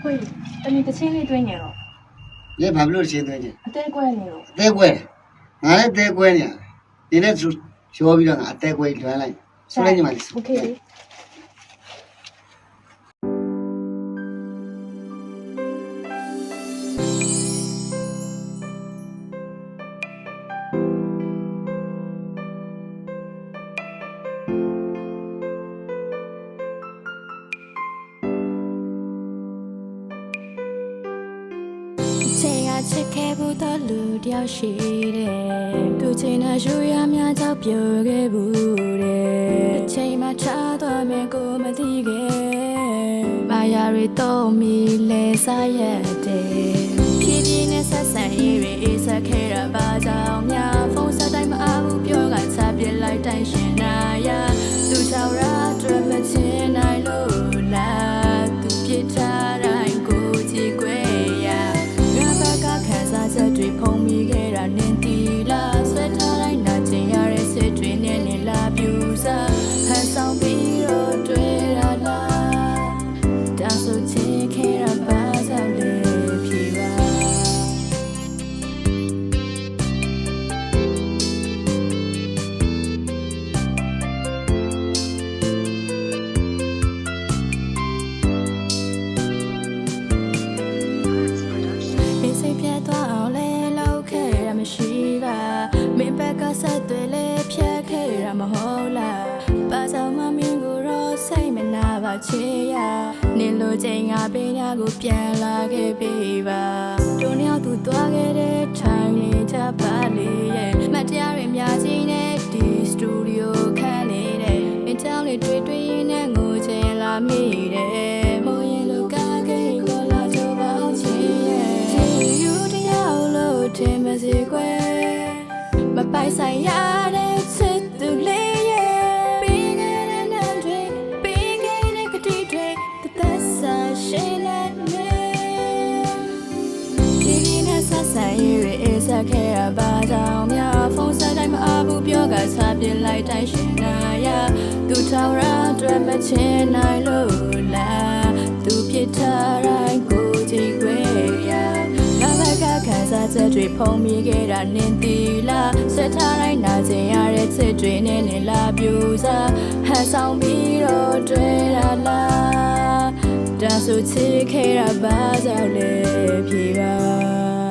会，等你的心里对你了，你怕不了钱多钱？带过你了，带乖，俺来带乖呢。你那做小比较俺带乖转来，出来你们。 OK。ချစ်ခဲ့ဘူးတော့လူတယောက်ရှိတယ်သူချိန်နဲ့ရှူရများကြောက်ပြောခဲ့ဘူးတဲ့အချိန်မှချသွားမယ်ကိုမသိခဲ့မာယာရီတော့မီလဲစားရတယ်ဖြည်းဖြည်းနဲ့ဆက်ဆံရေးတွေဆက်ခဲ့တာပါကြောင့်များဖုန်းဆက်တိုင်းမအားဘူးပြောကချပြစ်လိုက်တိုင်းရှင်နာရသူချောက်ရအတွက်မချင်နိုင်လို့လားသူပြစ်ထားတိုင်းကိုကြည့်ခွေရဆက်တွေဖုံးမိခဲ့တာနင်တီလာဆွဲထားလိုက်နာကျင်ရတဲ့စစ်တွေနဲ့နင်လာပြူစားဟန်ဆောင်ပြီးတော့တွေ့ရလားတာဆိုချင်ခဲ့တာပါစားလေဖြေပါစိတ်ပြတ်သွားအောင်လဲလောက်ခဲ့ရမရှိပါမင်းဘက်ကဆက်သွဲလဲဖြတ်ခဲ့ရမဟုတ်လားပါဆောင်မမင်းကိုတော့စိတ်မနာပါချေရနင်လိုချိန်ငါပေးညာကိုပြန်လာခဲ့ပေးပါတို့နှစ်ယောက်သူသွားခဲ့တဲ့ထိုင်နေကြပါလေရဲ့မတရားတွေများကြီးနဲ့ဒီစတူဒီယိုခန်းနေတဲ့အင်တောင်းလေးတွေ့တွေ့ရင်းနဲ့ငိုချင်လာမိတယ်မိုးရင်လိုကားကိတ်ကိုလာကြပါအောင်ချေရဲ့တင်မစီကွယ်မပိုင်ဆိုင်ရတဲ့ချစ်သူလေးရဲ့ပြီးခဲ့တဲ့နန်းတွေပြီးခဲ့တဲ့ကတိတွေသက်ဆာရှိနေဒီနေ့ဆက်ဆံရေးတွေအဆက်ခဲ့ရပါကြောင့်များဖုန်းဆက်တိုင်းမအားဘူးပြောကစားပြစ်လိုက်တိုင်းရှင်နာရသူထောင်ရအတွက်မချင်နိုင်လို့လားသူဖြစ်ထားတိုင်းကိုကြည့်ခွေရခံစားချက်တွေဖုံးမိခဲ့တာနင်တီလာဆက်ထားတိုင်းနာကျင်ရတဲ့ချစ်တွေနဲ့နင်လာပြူစားဟန်ဆောင်ပြီးတော့တွေ့ရလားဒါဆိုချစ်ခဲ့တာပါကြောင့်လေဖြေပါ